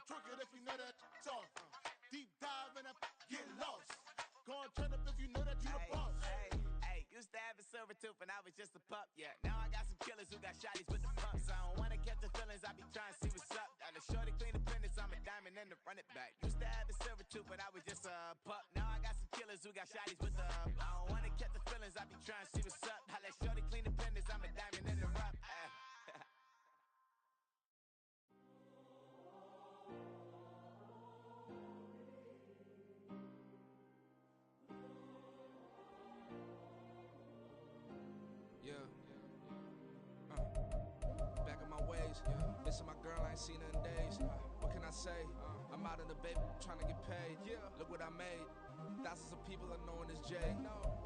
twerk it if you know that tough. Deep dive and get lost. Go and turn up if you know that you the boss. Hey, used to have a silver tooth when I was just a pup, yeah. Now I got some killers who got shotties with the pumps. I don't wanna catch the feelings, I be trying to see what's up. Got the shorty clean the fitness, I'm a diamond and to run it back. Used to have a silver tooth when I was just a pup. Now I got some killers who got shotties with the I don't wanna catch the feelings, I be trying to see what's up. I let shorty clean the fitness, I'm a diamond in the rough. Back in my ways, missing my girl, I ain't seen her in days. What can I say? I'm out in the baby, trying to get paid. Look what I made. Thousands of people are knowing this Jay.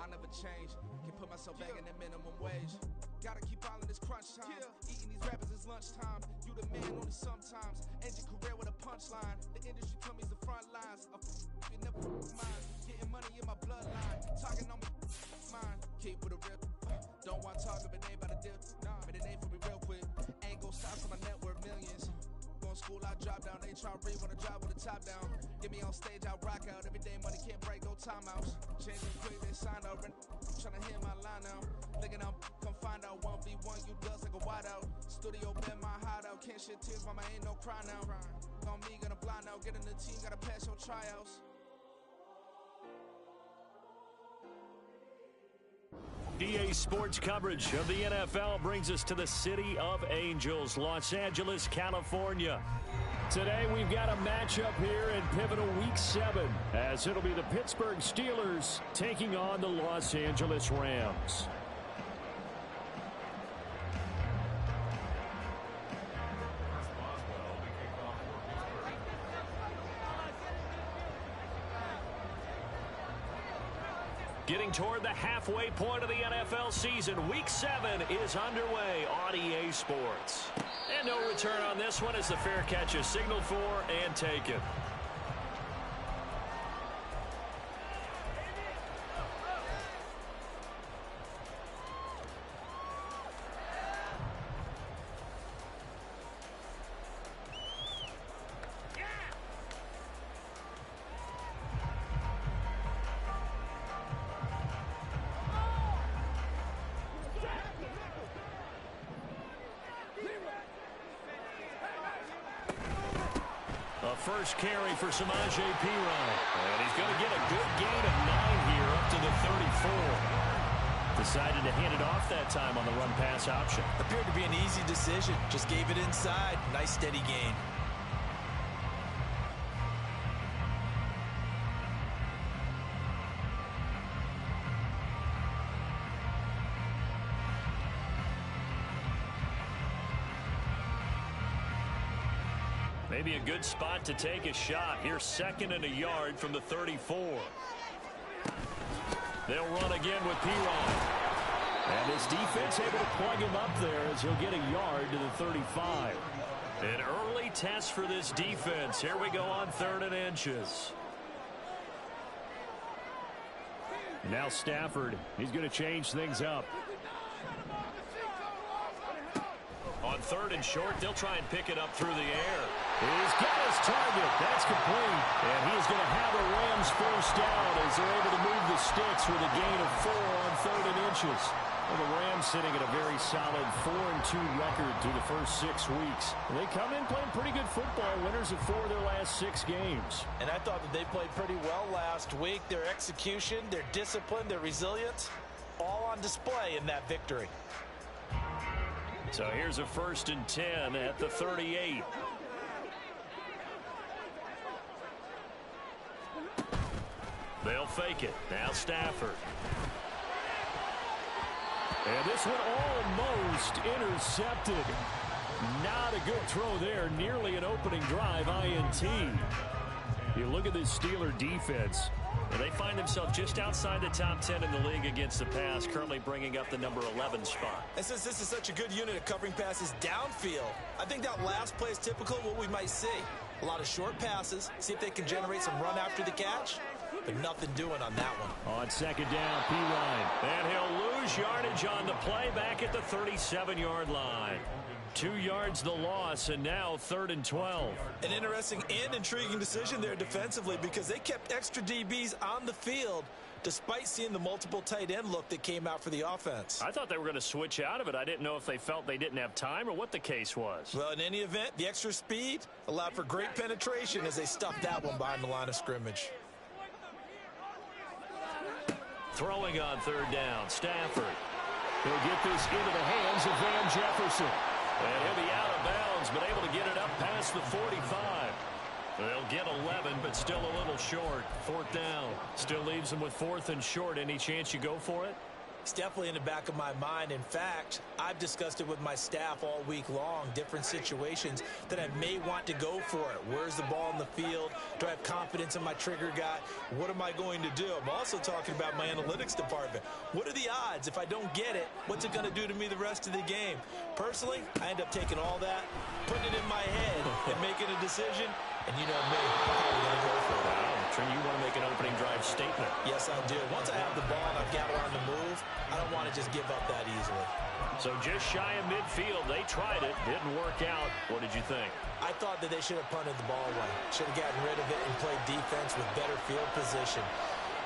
I never change. Can put myself back in the minimum wage. Gotta keep all in this crunch time. Eating these rappers is lunchtime. You the man only sometimes. End your career with a punchline. The industry told me it's the front lines. You never mine. Getting money in my bloodline. Talking on my mind. Keep with a real. Don't want to talk if it ain't about a deal. But it ain't for me real quick. Ain't gon' stop, so my net worth millions. Going school, I drop down. They try to read when I drive with the top down. Get me on stage, I rock out. Every day money can't break, no timeouts. Changing quick, they signed up. Trying to hit my line now. Thinking I'm come find out 1v1, you dust like a wideout. Studio been my hideout. Can't shed tears, mama ain't no cry now. On me, gonna blind out. Get in the team, gotta pass your tryouts. EA Sports coverage of the NFL brings us to the City of Angels, Los Angeles, California. Today we've got a matchup here in pivotal Week 7, as it'll be the Pittsburgh Steelers taking on the Los Angeles Rams. Getting toward the halfway point of the NFL season, Week 7 is underway on EA Sports. And no return on this one as the fair catch is signaled for and taken. First carry for Samaje Perine. And he's going to get a good gain of 9 here up to the 34. Decided to hand it off that time on the run-pass option. Appeared to be an easy decision. Just gave it inside. Nice steady gain. Maybe a good spot to take a shot. Here's 2nd and a yard from the 34. They'll run again with Perine. And this defense able to plug him up there as he'll get a yard to the 35. An early test for this defense. Here we go on 3rd and inches. Now Stafford. He's going to change things up. On 3rd and short, they'll try and pick it up through the air. He's got his target. That's complete. And he's going to have a Rams first down as they're able to move the sticks with a gain of 4 on 3rd and inches. Well, the Rams sitting at a very solid 4-2 record through the first 6 weeks. They come in playing pretty good football, winners of 4 of their last 6 games. And I thought that they played pretty well last week. Their execution, their discipline, their resilience, all on display in that victory. So here's a 1st and 10 at the 38. They'll fake it. Now Stafford. And this one almost intercepted. Not a good throw there. Nearly an opening drive INT. You look at this Steeler defense. And they find themselves just outside the top 10 in the league against the pass, currently bringing up the number 11 spot. And since this is such a good unit of covering passes downfield, I think that last play is typical of what we might see. A lot of short passes, see if they can generate some run after the catch, but nothing doing on that one. On 2nd down, Perine. And he'll lose lose yardage on the play back at the 37-yard line. 2 yards the loss, and now 3rd and 12. An interesting and intriguing decision there defensively because they kept extra DBs on the field despite seeing the multiple tight end look that came out for the offense. I thought they were going to switch out of it. I didn't know if they felt they didn't have time or what the case was. Well, in any event, the extra speed allowed for great penetration as they stuffed that one behind the line of scrimmage. Throwing on 3rd down, Stafford. He'll get this into the hands of Van Jefferson. And he'll be out of bounds, but able to get it up past the 45. They'll get 11, but still a little short. 4th down. Still leaves them with 4th and short. Any chance you go for it? It's definitely in the back of my mind. In fact, I've discussed it with my staff all week long, different situations that I may want to go for it. Where's the ball in the field? Do I have confidence in my trigger guy? What am I going to do? I'm also talking about my analytics department. What are the odds? If I don't get it, what's it going to do to me the rest of the game? Personally, I end up taking all that, putting it in my head, and making a decision. And you know me, I'm going to go for it. I'm sure you want to make an opening drive statement. Yes, I do. Once I have the ball and I've got it on the move, I don't want to just give up that easily. So just shy of midfield. They tried it. Didn't work out. What did you think? I thought that they should have punted the ball away. Should have gotten rid of it and played defense with better field position.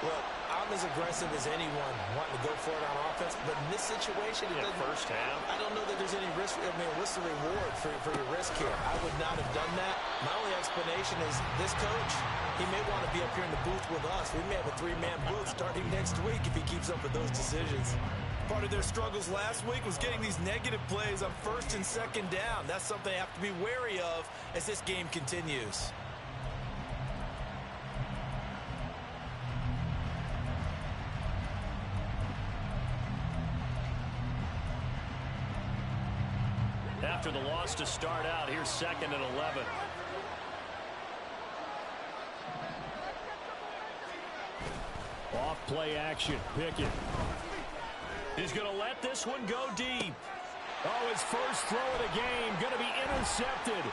Look, I'm as aggressive as anyone wanting to go for it on offense, but in this situation, it doesn't. First half. I don't know that there's any risk. I mean, what's the reward for your risk here? I would not have done that. My only explanation is this coach, he may want to be up here in the booth with us. We may have a 3-man booth starting next week if he keeps up with those decisions. Part of their struggles last week was getting these negative plays on 1st and 2nd down. That's something they have to be wary of as this game continues. After the loss to start out, here's 2nd and 11. Off play action, Pickett. He's going to let this one go deep. Oh, his first throw of the game going to be intercepted.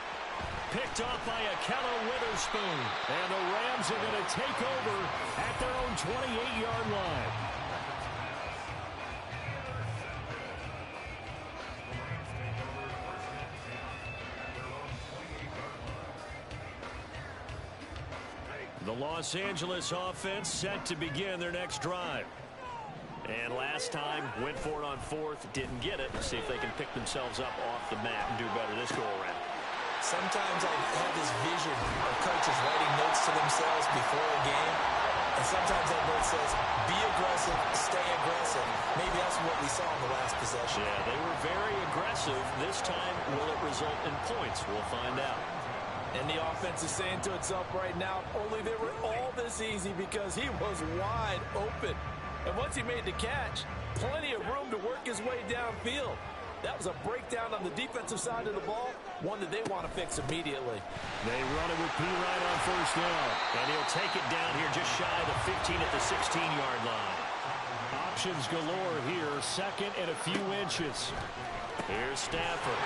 Picked off by Akello Witherspoon. And the Rams are going to take over at their own 28-yard line. The Los Angeles offense set to begin their next drive. And last time, went for it on 4th, didn't get it. See if they can pick themselves up off the mat and do better this go-around. Sometimes I have this vision of coaches writing notes to themselves before a game. And sometimes that note says, be aggressive, stay aggressive. Maybe that's what we saw in the last possession. Yeah, they were very aggressive. This time, will it result in points? We'll find out. And the offense is saying to itself right now, only they were all this easy because he was wide open. And once he made the catch, plenty of room to work his way downfield. That was a breakdown on the defensive side of the ball, one that they want to fix immediately. They run it with P. Wright on 1st down. And he'll take it down here just shy of the 15 at the 16-yard line. Options galore here, 2nd and a few inches. Here's Stafford.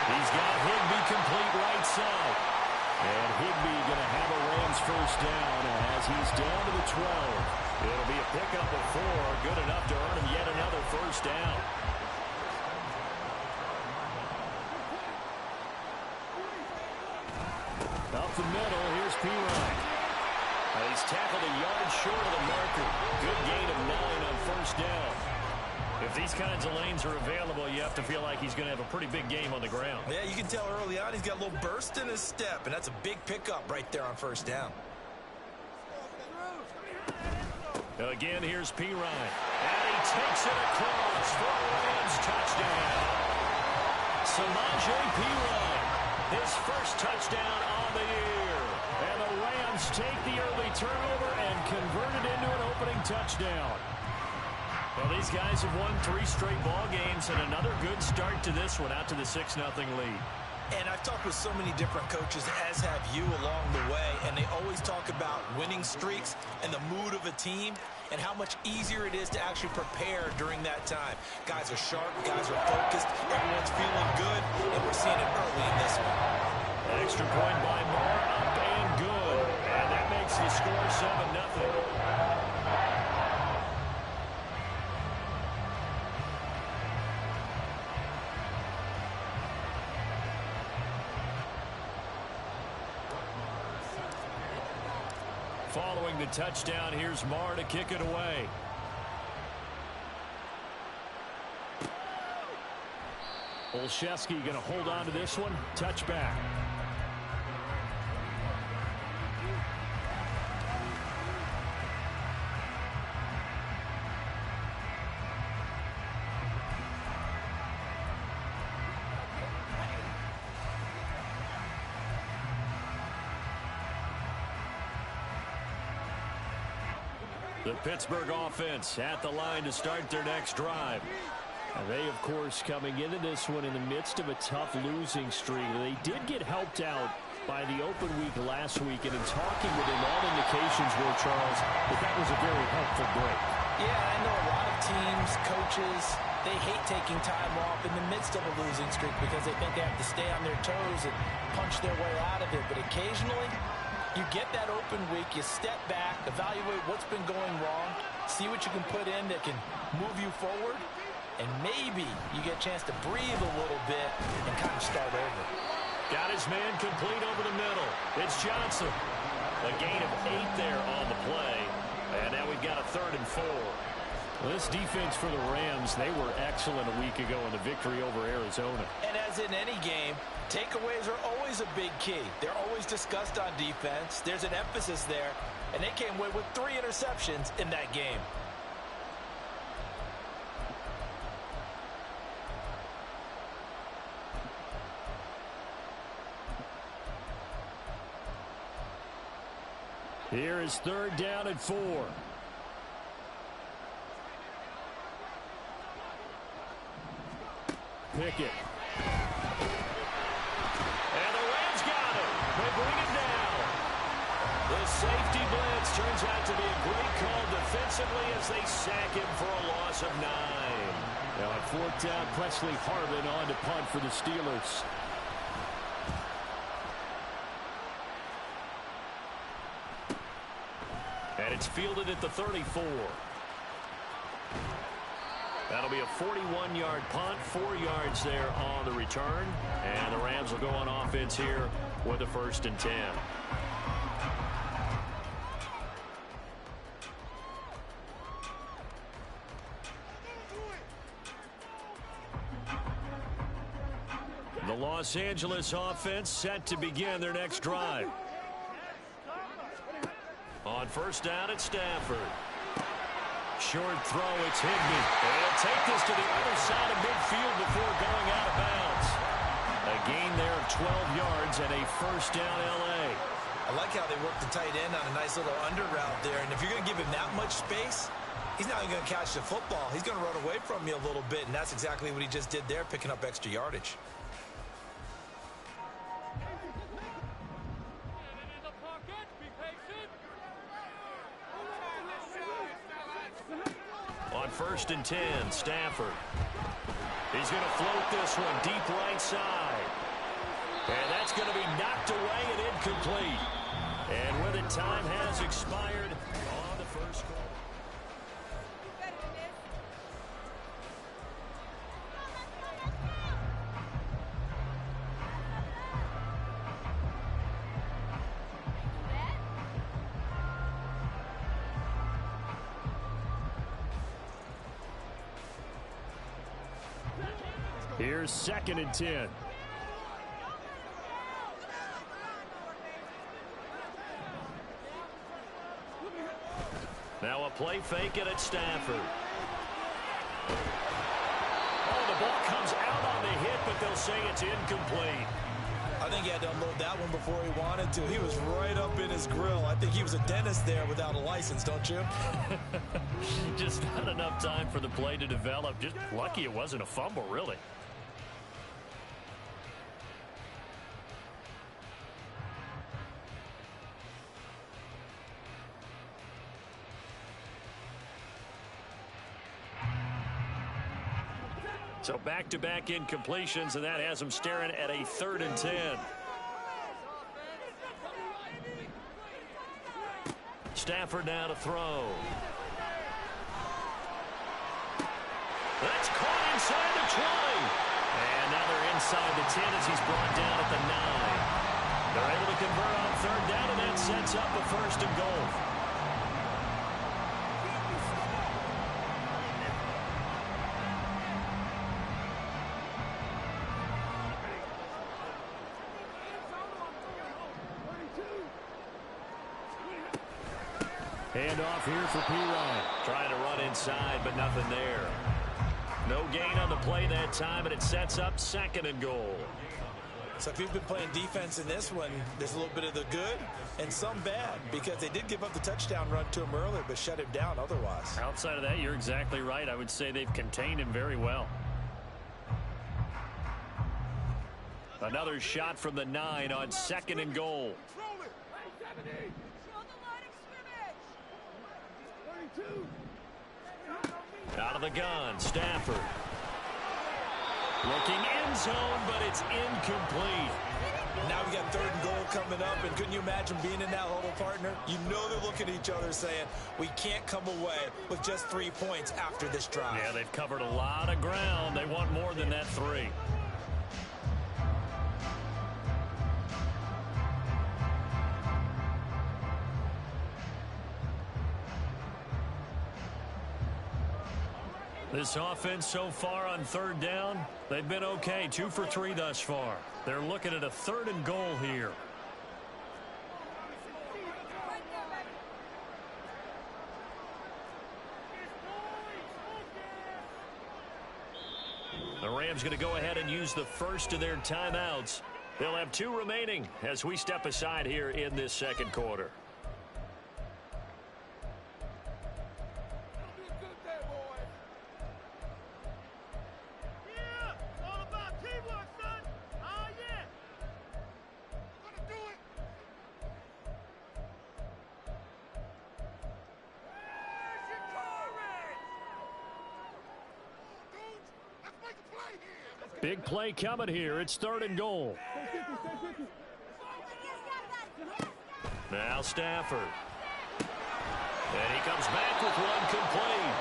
He's got Higbee complete right side. And Higbee going to have a Rams 1st down as he's down to the 12. It'll be a pickup of 4, good enough to earn him yet another 1st down. Up the middle, here's P. Ryan. He's tackled a yard short of the marker. Good gain of 9 on 1st down. If these kinds of lanes are available, you have to feel like he's going to have a pretty big game on the ground. Yeah, you can tell early on he's got a little burst in his step, and that's a big pickup right there on 1st down. Again, here's P. Ryan. And he takes it across for a Rams touchdown. Samaje P. Ryan, his 1st touchdown on the year. And the Rams take the early turnover and convert it into an opening touchdown. Well, these guys have won 3 straight ball games and another good start to this one out to the 6-0 lead. And I've talked with so many different coaches, as have you along the way, and they always talk about winning streaks and the mood of a team and how much easier it is to actually prepare during that time. Guys are sharp, guys are focused, everyone's feeling good, and we're seeing it early in this one. Extra point by Moore, up and good. And that makes the score 7-0. Following the touchdown, here's Marr to kick it away. Olszewski going to hold on to this one. Touchback. The Pittsburgh offense at the line to start their next drive. And they, of course, coming into this one in the midst of a tough losing streak. They did get helped out by the open week last week, and in talking with him, all indications were, Charles, that was a very helpful break. Yeah, I know a lot of teams, coaches, they hate taking time off in the midst of a losing streak because they think they have to stay on their toes and punch their way out of it. But occasionally, you get that open week, you step back, evaluate what's been going wrong, see what you can put in that can move you forward, and maybe you get a chance to breathe a little bit and kind of start over. Got his man complete over the middle. It's Johnson. A gain of 8 there on the play. And now we've got a 3rd and 4. Well, this defense for the Rams, they were excellent a week ago in the victory over Arizona. And as in any game, takeaways are always a big key. They're always discussed on defense. There's an emphasis there. And they came away with 3 interceptions in that game. Here is 3rd down and 4. Pickett. And the Rams got him. They bring him down. The safety blitz turns out to be a great call defensively as they sack him for a loss of 9. Now on 4th down, Presley Harvin on to punt for the Steelers. And it's fielded at the 34. That'll be a 41-yard punt, 4 yards there on the return. And the Rams will go on offense here with a 1st and 10. The Los Angeles offense set to begin their next drive. On 1st down at Stafford. Short throw, it's Higbee. And he'll take this to the other side of midfield before going out of bounds. A gain there of 12 yards and a 1st down L.A. I like how they work the tight end on a nice little under route there. And if you're going to give him that much space, he's not even going to catch the football. He's going to run away from you a little bit, and that's exactly what he just did there, picking up extra yardage. On 1st and 10, Stafford. He's going to float this one deep right side. And that's going to be knocked away and incomplete. And with it, time has expired on the first quarter. Here's 2nd and 10. Now a play fake it at Stafford. Oh, the ball comes out on the hit, but they'll say it's incomplete. I think he had to unload that one before he wanted to. He was right up in his grill. I think he was a dentist there without a license, don't you? Just not enough time for the play to develop. Just lucky it wasn't a fumble, really. So back-to-back incompletions, and that has him staring at a 3rd and 10. Stafford now to throw. That's caught inside the 20. And now they're inside the 10 as he's brought down at the 9. They're able to convert on 3rd down, and that's sets up a 1st and goal. Hand off here for P-Ryan. Trying to run inside, but nothing there. No gain on the play that time, and it sets up 2nd and goal. So if you've been playing defense in this one, there's a little bit of the good and some bad, because they did give up the touchdown run to him earlier, but shut him down otherwise. Outside of that, you're exactly right. I would say they've contained him very well. Another shot from the 9 on 2nd and goal. Out of the gun, Stafford. Looking end zone, but it's incomplete. Now we got 3rd and goal coming up, and couldn't you imagine being in that huddle, partner? You know they're looking at each other saying, we can't come away with just 3 points after this drive. Yeah, they've covered a lot of ground. They want more than that 3. This offense so far on 3rd down, they've been okay. 2 for 3 thus far. They're looking at a 3rd and goal here. The Rams going to go ahead and use the first of their timeouts. They'll have 2 remaining as we step aside here in this 2nd quarter. Big play coming here. It's 3rd and goal. Now Stafford. And he comes back with 1 complete.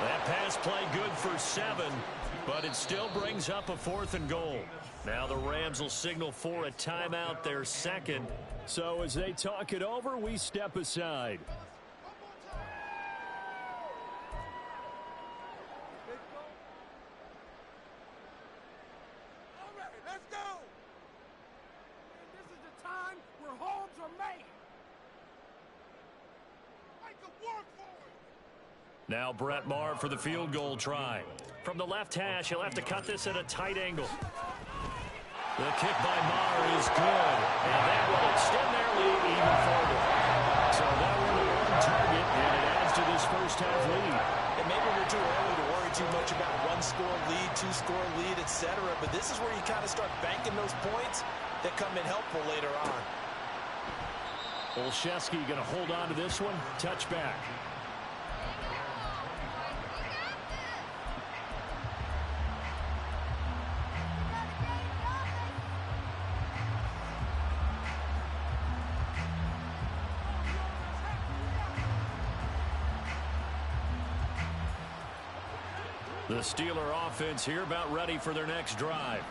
That pass play good for 7, but it still brings up a 4th and goal. Now the Rams will signal for a timeout, their 2nd. So as they talk it over, we step aside. Now Brett Maher for the field goal try. From the left hash, he'll have to cut this at a tight angle. The kick by Maher is good, and that will extend their lead even further. So that will be on target, and it adds to this first half lead. And maybe we're too early to worry too much about 1-score lead, 2-score lead, etc. But this is where you kind of start banking those points that come in helpful later on. Olszewski going to hold on to this one. Touchback. The Steeler offense here about ready for their next drive.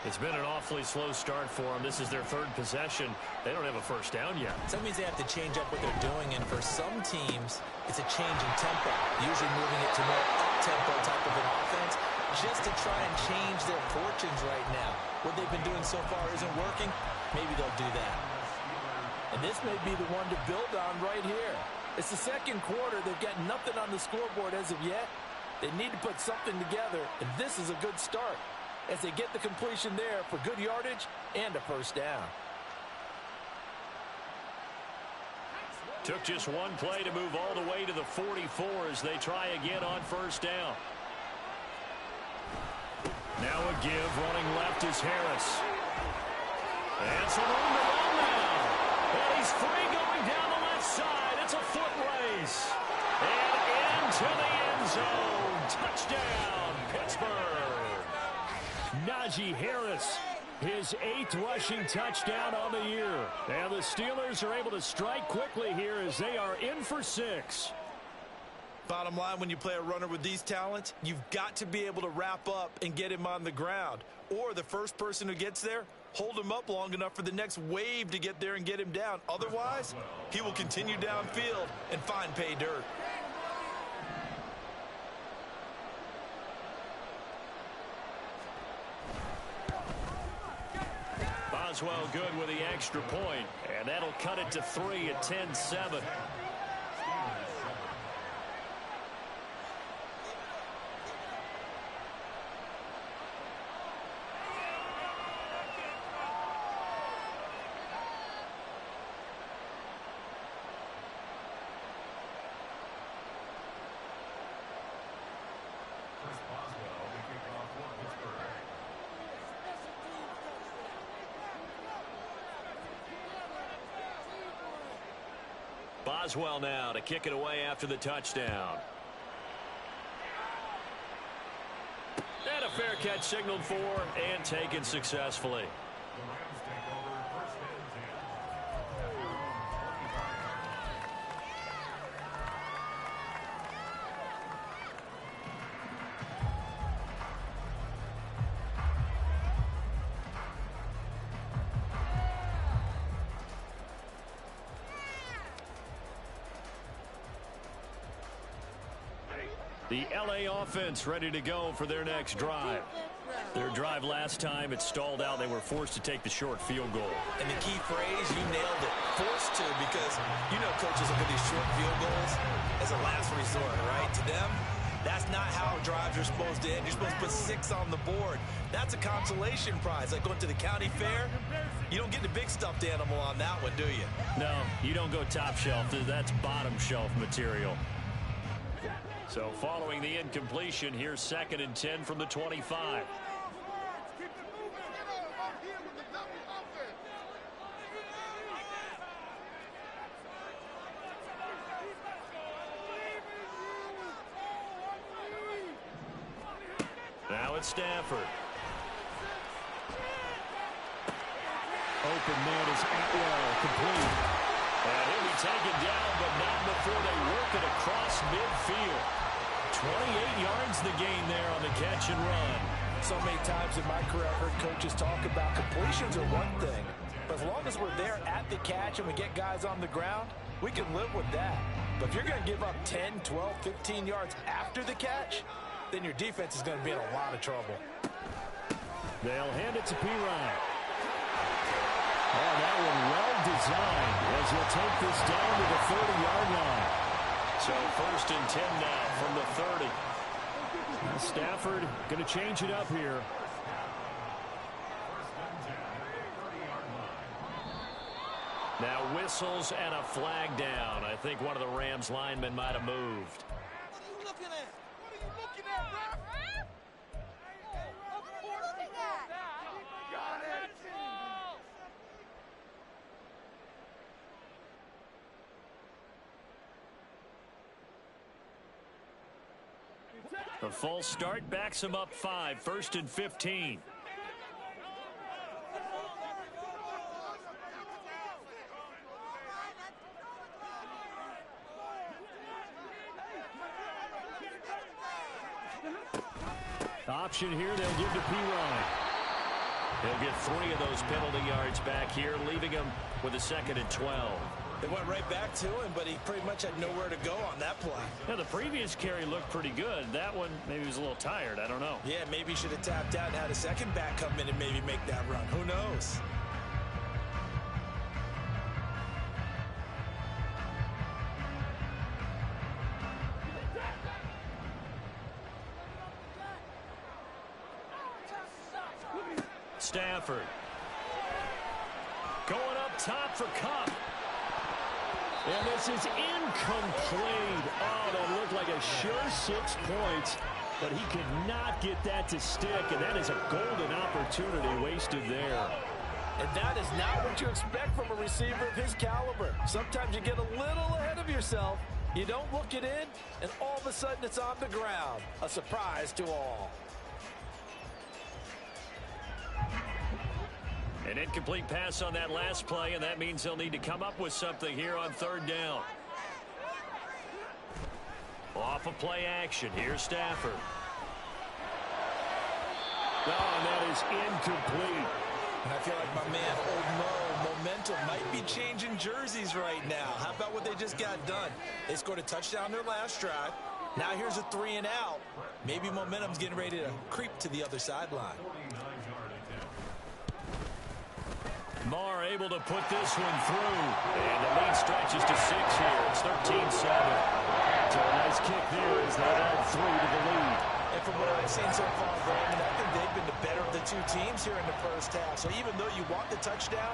It's been an awfully slow start for them. This is their 3rd possession. They don't have a first down yet. So that means they have to change up what they're doing, and for some teams, it's a change in tempo, usually moving it to more up-tempo type of an offense, just to try and change their fortunes right now. What they've been doing so far isn't working. Maybe they'll do that. And this may be the one to build on right here. It's the 2nd quarter. They've got nothing on the scoreboard as of yet. They need to put something together, and this is a good start as they get the completion there for good yardage and a first down. Took just 1 play to move all the way to the 44 as they try again on first down. Now a give, running left is Harris. And some room to run now. And he's free going down the left side. It's a foot race. And into the end zone. Touchdown, Pittsburgh. Najee Harris, his 8th rushing touchdown on the year. And the Steelers are able to strike quickly here as they are in for 6. Bottom line, when you play a runner with these talents, you've got to be able to wrap up and get him on the ground. Or the first person who gets there Hold him up long enough for the next wave to get there and get him down. Otherwise, he will continue downfield and find pay dirt. Boswell good with the extra point, and that'll cut it to 3 at 10-7. Boswell now to kick it away after the touchdown. And a fair catch signaled for and taken successfully. The LA offense ready to go for their next drive. Their drive last time, it stalled out. They were forced to take the short field goal. And the key phrase, you nailed it. Forced to, because you know coaches look at these short field goals as a last resort, right? To them, that's not how drives are supposed to end. You're supposed to put 6 on the board. That's a consolation prize. Like going to the county fair, you don't get the big stuffed animal on that one, do you? No, you don't go top shelf. That's bottom shelf material. So following the incompletion, here's 2nd and 10 from the 25. Now it's Stafford. Open man is Atwell, complete. And he'll be taken down, but not before they work it across midfield. 28 yards the gain there on the catch and run. So many times in my career, I've heard coaches talk about completions are one thing, but as long as we're there at the catch and we get guys on the ground, we can live with that. But if you're going to give up 10, 12, 15 yards after the catch, then your defense is going to be in a lot of trouble. They'll hand it to Pirine. Oh, that one well designed as he'll take this down to the 30-yard line. So 1st and 10 now from the 30. Stafford going to change it up here. Now whistles and a flag down. I think one of the Rams linemen might have moved. What are you looking at? What are you looking at, ref? Of course he got it. The false start backs him up 5, 1st and 15. Option here, they'll give to Pirine. He'll get 3 of those penalty yards back here, leaving him with a 2nd and 12. They went right back to him, but he pretty much had nowhere to go on that play. Now, the previous carry looked pretty good. That one, maybe he was a little tired. I don't know. Yeah, maybe he should have tapped out and had a second back come in and maybe make that run. Who knows? Stafford. Going up top for Cup. And this is incomplete. Oh, that looked like a sure 6 points, but he could not get that to stick, and that is a golden opportunity wasted there. And that is not what you expect from a receiver of his caliber. Sometimes you get a little ahead of yourself, you don't look it in, and all of a sudden it's on the ground. A surprise to all. An incomplete pass on that last play, and that means they'll need to come up with something here on 3rd down. Off of play action, here's Stafford. Oh, and that is incomplete. And I feel like my man, Old Mo, momentum might be changing jerseys right now. How about what they just got done? They scored a touchdown their last drive. Now here's a 3 and out. Maybe momentum's getting ready to creep to the other sideline. Marr able to put this one through. And the lead stretches to 6 here. It's 13-7. So a nice kick there as they add 3 to the lead. And from what I've seen so far, Brandon, I think they've been the better of the two teams here in the first half. So even though you want the touchdown,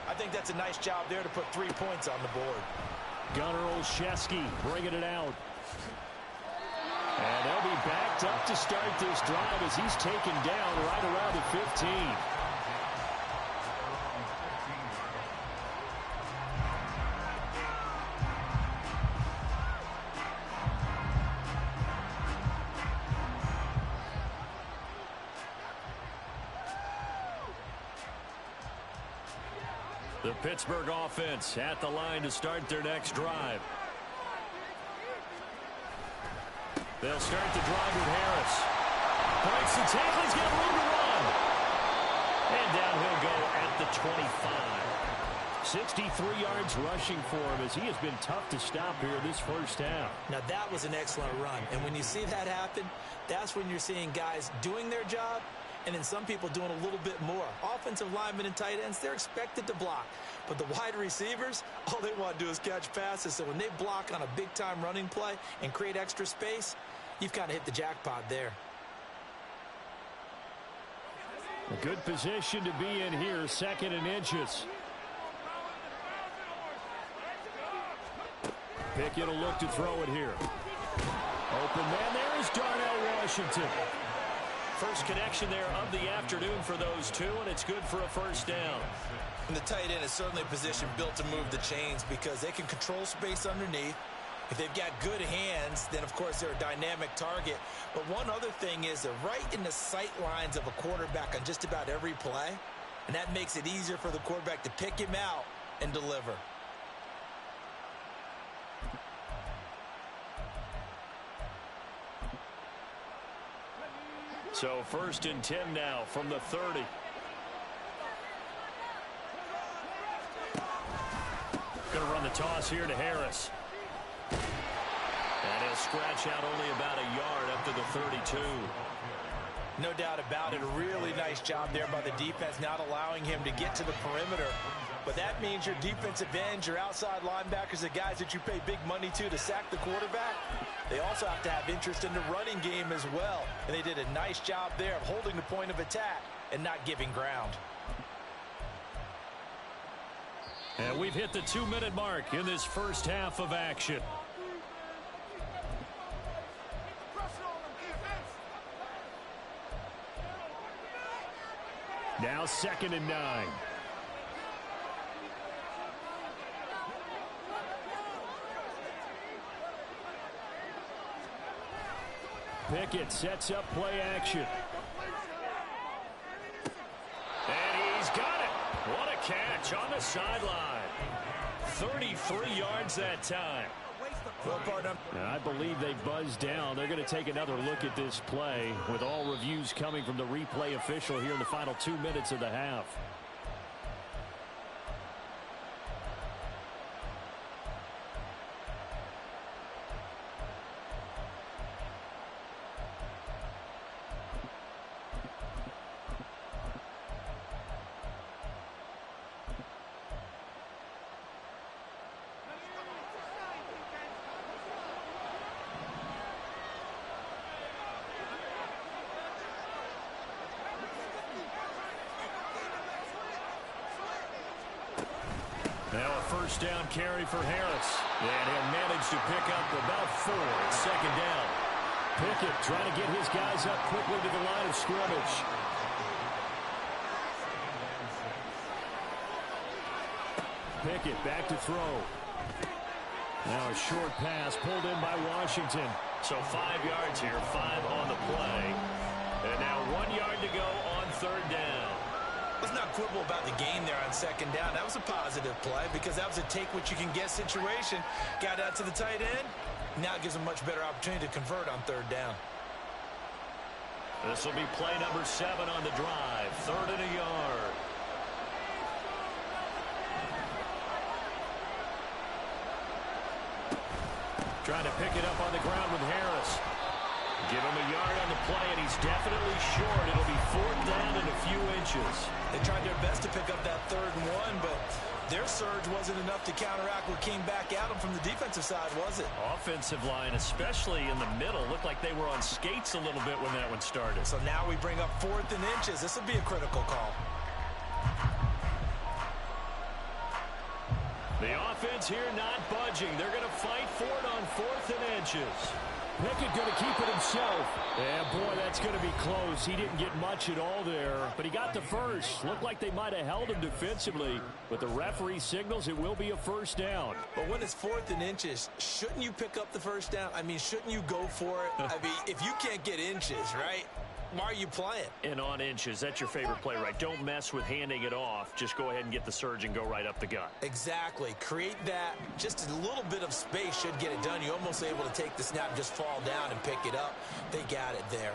I think that's a nice job there to put 3 points on the board. Gunnar Olszewski bringing it out. And they'll be backed up to start this drive as he's taken down right around the 15. The Pittsburgh offense at the line to start their next drive. They'll start the drive with Harris. Breaks the tackle. He's got room to run. And down he'll go at the 25. 63 yards rushing for him as he has been tough to stop here this first half. Now that was an excellent run. And when you see that happen, that's when you're seeing guys doing their job and then some people doing a little bit more. Offensive linemen and tight ends, they're expected to block. But the wide receivers, all they want to do is catch passes. So when they block on a big-time running play and create extra space, you've kind of hit the jackpot there. A good position to be in here, 2nd and inches. Pickett will look to throw it here. Open man, there is Darnell Washington. First connection there of the afternoon for those two, and it's good for a first down. And the tight end is certainly a position built to move the chains because they can control space underneath. If they've got good hands, then, of course, they're a dynamic target. But one other thing is they're right in the sight lines of a quarterback on just about every play, and that makes it easier for the quarterback to pick him out and deliver. So 1st and 10 now from the 30. Going to run the toss here to Harris. And he'll scratch out only about a yard up to the 32. No doubt about it. A really nice job there by the defense, not allowing him to get to the perimeter. But that means your defensive ends, your outside linebackers, the guys that you pay big money to sack the quarterback, they also have to have interest in the running game as well. And they did a nice job there of holding the point of attack and not giving ground. And we've hit the 2-minute mark in this first half of action. Now 2nd and 9. Pickett sets up play action. And he's got it. What a catch on the sideline. 33 yards that time. Well, partner, I believe they buzzed down. They're going to take another look at this play with all reviews coming from the replay official here in the final 2 minutes of the half. Now a first down carry for Harris. And he'll manage to pick up about 4 at 2nd down. Pickett trying to get his guys up quickly to the line of scrimmage. Pickett back to throw. Now a short pass pulled in by Washington. So 5 yards here, 5 on the play. And now 1 yard to go on 3rd down. let's not quibble about the game there on 2nd down. That was a positive play because that was a take-what-you-can-get situation. Got out to the tight end. Now it gives them a much better opportunity to convert on 3rd down. This will be play number 7 on the drive. 3rd and a yard. Trying to pick it up on the ground with Harris. Give him a yard on the play, and he's definitely short. It'll be 4th down in a few inches. They tried their best to pick up that 3rd and 1, but their surge wasn't enough to counteract what came back at them from the defensive side, was it? Offensive line, especially in the middle, looked like they were on skates a little bit when that one started. So now we bring up 4th and inches. This will be a critical call. The offense here not budging. They're going to fight for it on 4th and inches. Pickett going to keep it himself. Yeah, boy, that's going to be close. He didn't get much at all there, but he got the first. Looked like they might have held him defensively, but the referee signals it will be a 1st down. But when it's 4th and inches, shouldn't you pick up the 1st down? I mean, shouldn't you go for it? I mean, if you can't get inches, right? Why are you playing? And on inches, that's your favorite play, right? Don't mess with handing it off. Just go ahead and get the surge and go right up the gut. Exactly. Create that. Just a little bit of space should get it done. You're almost able to take the snap and just fall down and pick it up. They got it there.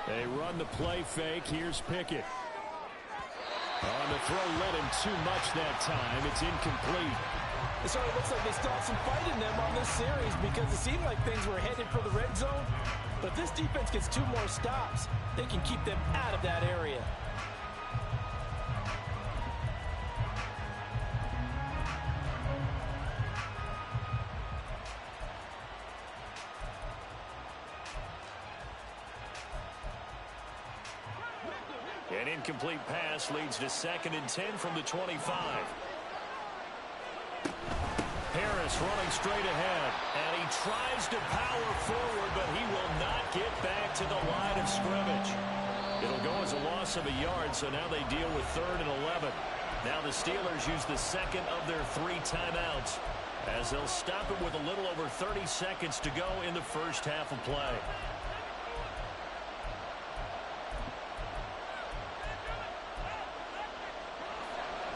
They run the play fake. Here's Pickett. On the throw, led him too much that time. It's incomplete. It sort of looks like they still have some fight in them on this series because it seemed like things were headed for the red zone. But if this defense gets 2 more stops, they can keep them out of that area. An incomplete pass leads to 2nd and 10 from the 25. Harris running straight ahead, and he tries to power forward, but he will not get back to the line of scrimmage. It'll go as a loss of a yard, so now they deal with 3rd and 11. Now the Steelers use the 2nd of their 3 timeouts, as they'll stop it with a little over 30 seconds to go in the first half of play.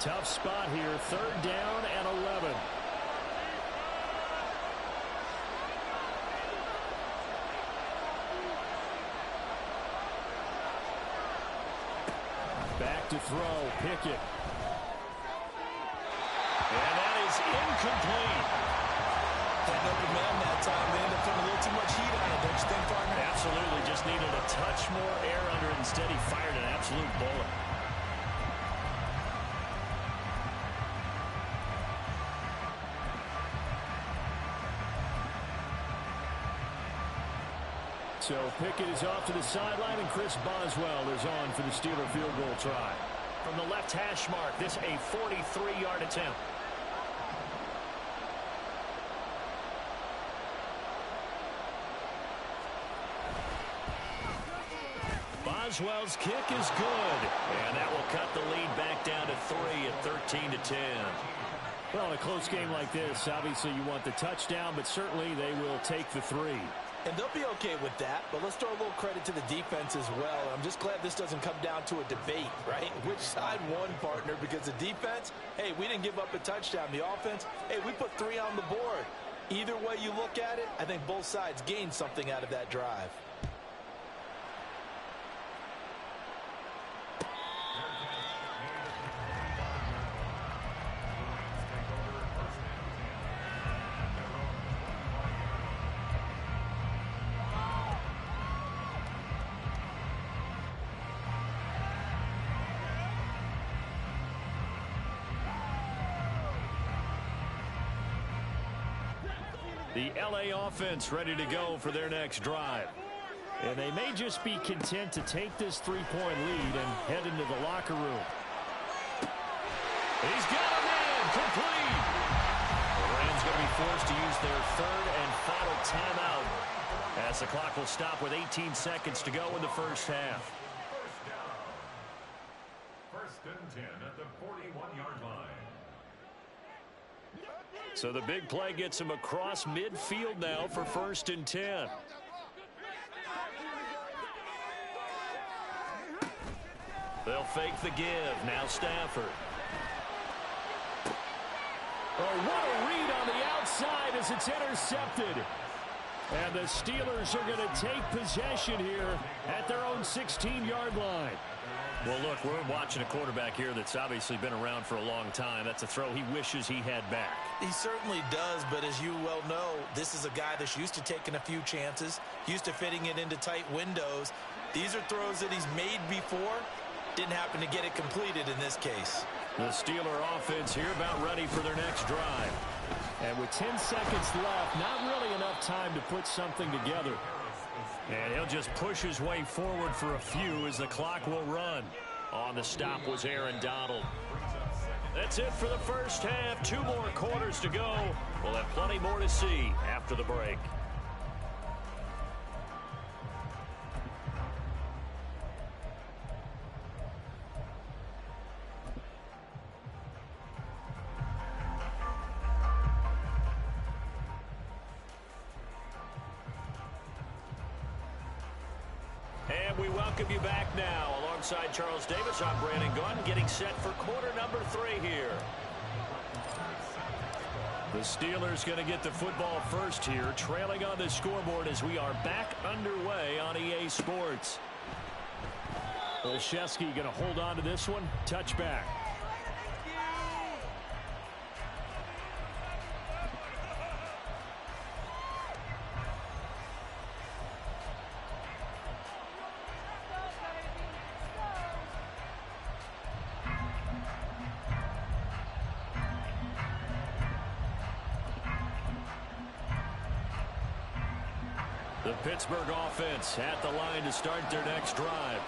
Tough spot here, 3rd down and 11. Back to throw, Pickett. And that is incomplete. That open man that time, they ended up putting a little too much heat on it, don't you think, partner? Absolutely, just needed a touch more air under it. Instead, he fired an absolute bullet. So Pickett is off to the sideline, and Chris Boswell is on for the Steeler field goal try. From the left hash mark, this a 43-yard attempt. Boswell's kick is good, and that will cut the lead back down to 3 at 13-10. Well, in a close game like this, obviously you want the touchdown, but certainly they will take the 3. And they'll be okay with that, but let's throw a little credit to the defense as well. I'm just glad this doesn't come down to a debate, right? Which side won, partner? Because the defense, hey, we didn't give up a touchdown. The offense, hey, we put 3 on the board. Either way you look at it, I think both sides gained something out of that drive. The LA offense ready to go for their next drive. And they may just be content to take this 3-point lead and head into the locker room. He's got a man, complete. The Rams going to be forced to use their 3rd and final timeout, as the clock will stop with 18 seconds to go in the first half. First and 10 at the 41-yard line. So the big play gets him across midfield now for 1st and 10. They'll fake the give. Now Stafford. Oh, what a read on the outside as it's intercepted. And the Steelers are going to take possession here at their own 16-yard line. Well, look, we're watching a quarterback here that's obviously been around for a long time. That's a throw he wishes he had back. He certainly does, but as you well know, this is a guy that's used to taking a few chances, used to fitting it into tight windows. These are throws that he's made before. Didn't happen to get it completed in this case. The Steeler offense here about ready for their next drive. And with 10 seconds left, not really enough time to put something together. And he'll just push his way forward for a few as the clock will run. On the stop was Aaron Donald. That's it for the first half. 2 more quarters to go. We'll have plenty more to see after the break. And we welcome you back now. Alongside Charles Davis, I'm Brandon Gunn, getting set for quarter number 3 here. The Steelers going to get the football first here, trailing on the scoreboard as we are back underway on EA Sports. Olszewski going to hold on to this one. Touchback. The Pittsburgh offense at the line to start their next drive.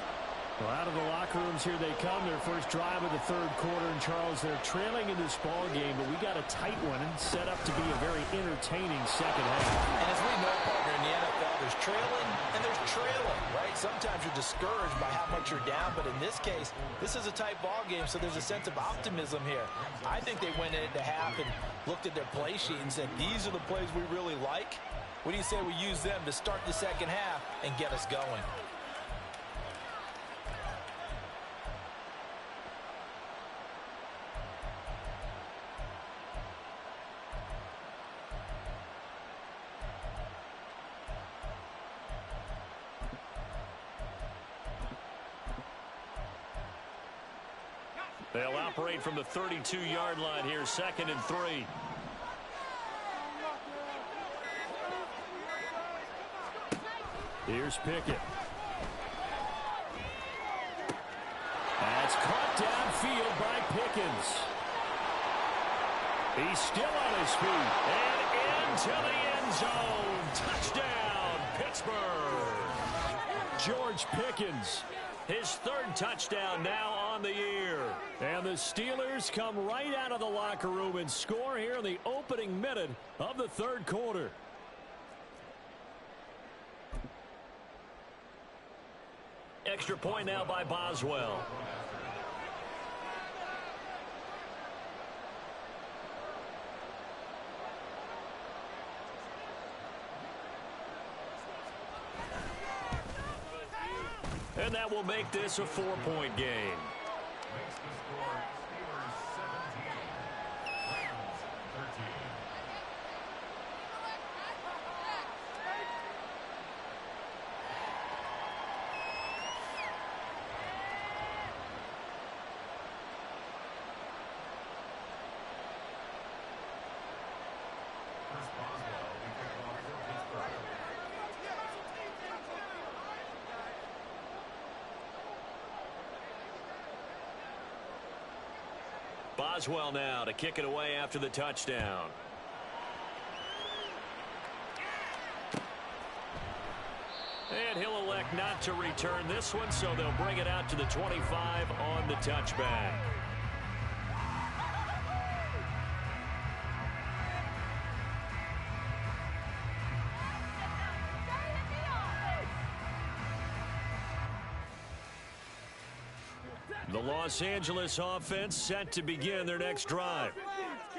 Well, out of the locker rooms here they come. Their first drive of the third quarter. And, Charles, they're trailing in this ball game, but we got a tight one and set up to be a very entertaining second half. And as we know, partner, in the NFL, there's trailing and there's trailing, right? Sometimes you're discouraged by how much you're down, but in this case, this is a tight ball game, so there's a sense of optimism here. I think they went into half and looked at their play sheet and said, these are the plays we really like. What do you say we use them to start the second half and get us going? They'll operate from the 32-yard line here, 2nd and 3. Here's Pickett. That's caught downfield by Pickens. He's still on his feet. And into the end zone. Touchdown, Pittsburgh. George Pickens. His 3rd touchdown now on the year. And the Steelers come right out of the locker room and score here in the opening minute of the 3rd quarter. Extra point now by Boswell. And that will make this a 4-point game. Makes the score Steelers 17, Rams 13. Chris Boswell will be kicked off for Pittsburgh. Boswell now to kick it away after the touchdown. And he'll elect not to return this one, so they'll bring it out to the 25 on the touchback. The Los Angeles offense set to begin their next drive.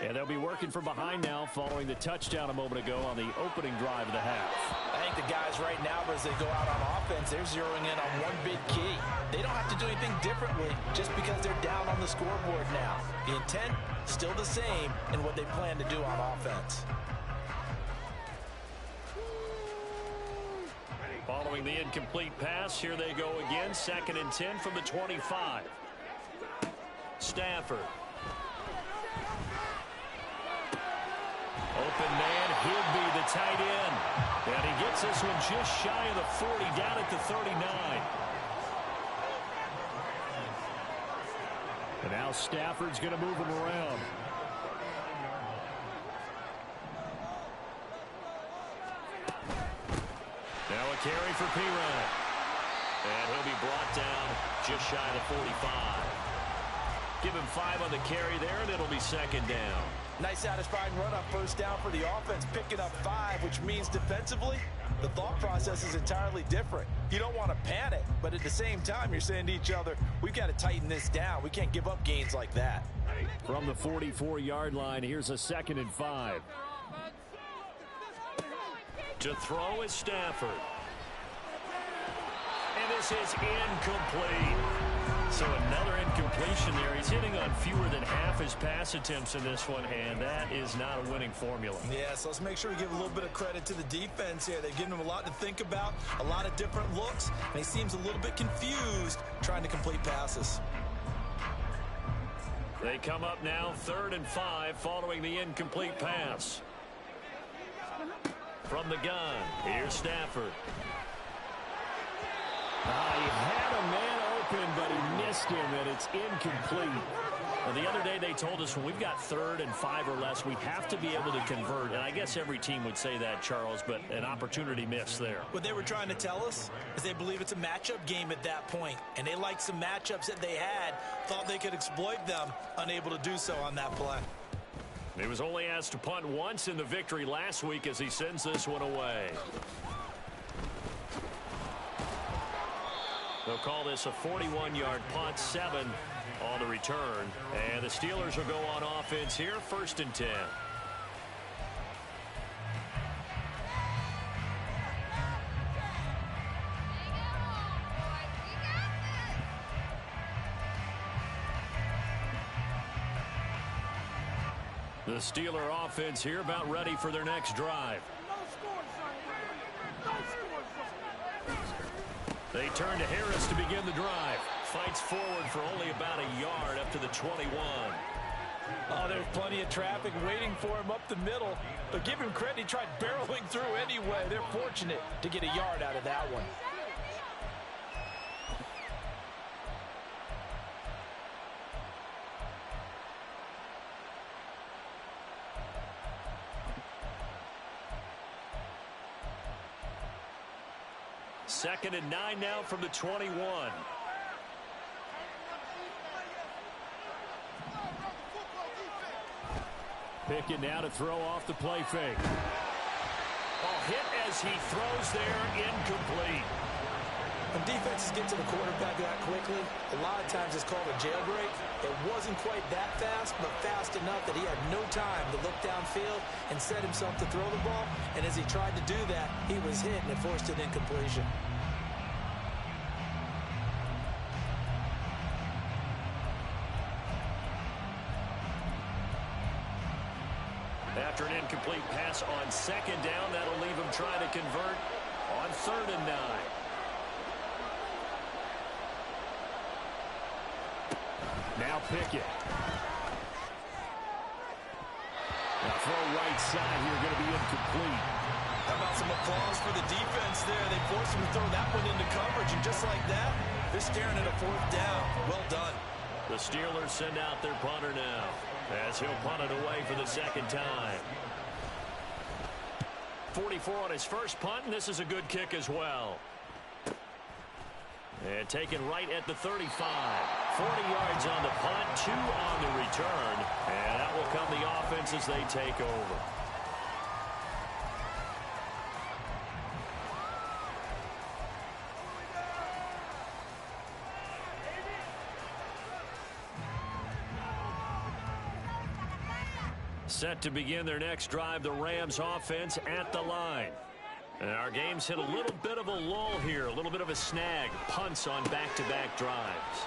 And they'll be working from behind now following the touchdown a moment ago on the opening drive of the half. I think the guys right now, as they go out on offense, they're zeroing in on one big key. They don't have to do anything differently just because they're down on the scoreboard now. The intent, still the same in what they plan to do on offense. Following the incomplete pass, here they go again. 2nd and 10 from the 25. Stafford. Open man, Higby, the tight end. And he gets this one just shy of the 40, down at the 39. And now Stafford's going to move him around. Now a carry for Pirine. And he'll be brought down just shy of the 45. Give him 5 on the carry there, and it'll be 2nd down. Nice satisfying run on 1st down for the offense, picking up 5, which means defensively, the thought process is entirely different. You don't want to panic, but at the same time, you're saying to each other, we've got to tighten this down. We can't give up gains like that. From the 44-yard line, here's a 2nd and 5. To throw is Stafford. And this is incomplete. So another incompletion there. He's hitting on fewer than half his pass attempts in this one, and that is not a winning formula. Yeah, so let's make sure we give a little bit of credit to the defense here. They've given him a lot to think about, a lot of different looks, and he seems a little bit confused trying to complete passes. They come up now 3rd and 5 following the incomplete pass. From the gun, here's Stafford. He had a man open, but he missed him, and it's incomplete. Now, the other day they told us when we've got 3rd and 5 or less, we have to be able to convert. And I guess every team would say that, Charles, but an opportunity missed there. What they were trying to tell us is they believe it's a matchup game at that point, and they liked some matchups that they had, thought they could exploit them, unable to do so on that play. He was only asked to punt once in the victory last week as he sends this one away. They'll call this a 41-yard punt, 7 on the return. And the Steelers will go on offense here, 1st and 10. The Steeler offense here about ready for their next drive. They turn to Harris to begin the drive. Fights forward for only about a yard up to the 21. Oh, there's plenty of traffic waiting for him up the middle. But give him credit, he tried barreling through anyway. They're fortunate to get a yard out of that one. Second and 9 now from the 21. Pickett now to throw off the play fake. Hit as he throws there, incomplete. When defenses get to the quarterback that quickly, a lot of times it's called a jailbreak. It wasn't quite that fast, but fast enough that he had no time to look downfield and set himself to throw the ball. And as he tried to do that, he was hit and it forced an incompletion. After an incomplete pass on 2nd down, that'll leave him trying to convert on 3rd and 9. Now Pickett. Now throw right side here, going to be incomplete. How about some applause for the defense there? They forced him to throw that one into coverage, and just like that, they're staring at a 4th down. Well done. The Steelers send out their punter now, as he'll punt it away for the 2nd time. 44 on his first punt, and this is a good kick as well. And taken right at the 35. 40 yards on the punt, 2 on the return. And that will come the offense as they take over. Set to begin their next drive, the Rams offense at the line. And our game's hit a little bit of a lull here, a little bit of a snag. Punts on back-to-back drives.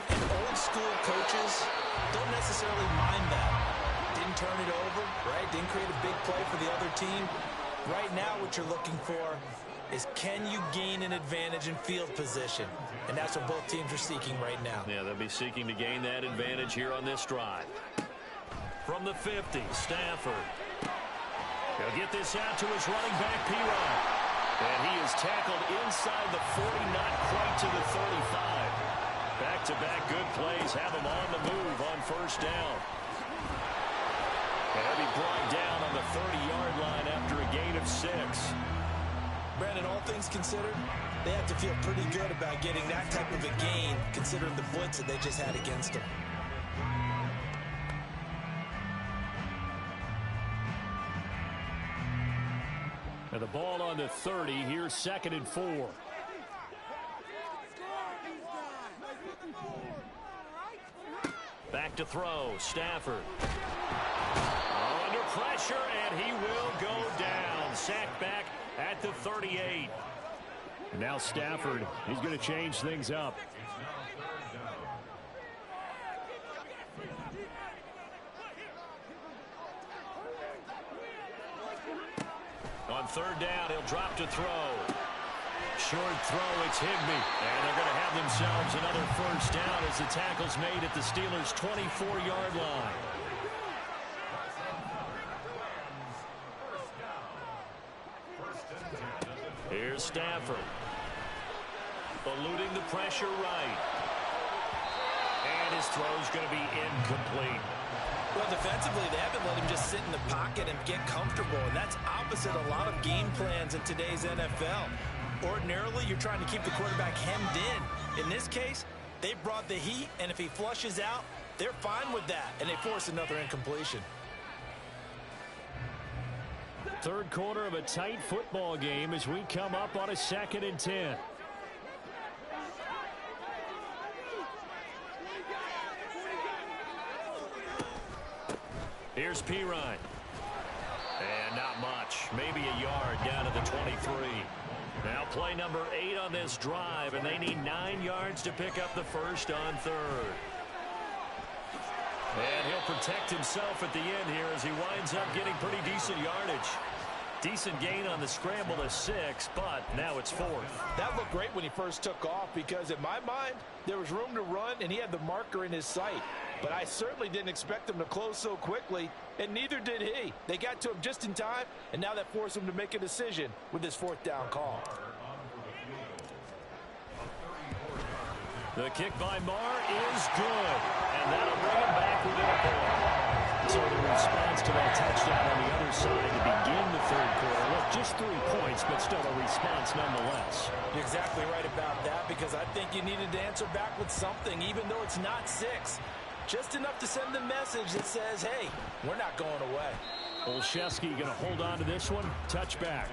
And old school coaches don't necessarily mind that. Didn't turn it over, right? Didn't create a big play for the other team. Right now what you're looking for is can you gain an advantage in field position? And that's what both teams are seeking right now. Yeah, they'll be seeking to gain that advantage here on this drive. From the 50, Stafford. He'll get this out to his running back, P-Rod. And he is tackled inside the 40, not quite to the 35. Back-to-back good plays have him on the move on first down. And he'll be brought down on the 30-yard line after a gain of 6. Brandon, all things considered, they have to feel pretty good about getting that type of a gain considering the blitz that they just had against them. And the ball on the 30. Here's 2nd and 4. Back to throw. Stafford. Under pressure, and he will go down. Sacked back at the 38. Now Stafford, he's going to change things up. On 3rd down, he'll drop to throw. Short throw, it's Higbee. And they're going to have themselves another first down as the tackle's made at the Steelers' 24-yard line. Here's Stafford. Eluding the pressure right. And his throw's going to be incomplete. Well, defensively, they haven't let him just sit in the pocket and get comfortable, and that's opposite a lot of game plans in today's NFL. Ordinarily, you're trying to keep the quarterback hemmed in. In this case, they brought the heat, and if he flushes out, they're fine with that, and they force another incompletion. 3rd quarter of a tight football game as we come up on a 2nd and 10. Here's P-Ryan. And not much. Maybe a yard down to the 23. Now play number 8 on this drive, and they need 9 yards to pick up the first on 3rd. And he'll protect himself at the end here as he winds up getting pretty decent yardage. Decent gain on the scramble to 6, but now it's 4th. That looked great when he first took off because in my mind, there was room to run and he had the marker in his sight. But I certainly didn't expect him to close so quickly, and neither did he. They got to him just in time, and now that forced him to make a decision with his 4th down call. The kick by Marr is good, and that'll bring him back within a point. So the response to that touchdown on the other side to begin the 3rd quarter. Look, just 3 points, but still a response nonetheless. You're exactly right about that because I think you needed to answer back with something, even though it's not 6. Just enough to send the message that says, hey, we're not going away. Olszewski going to hold on to this one. Touchback.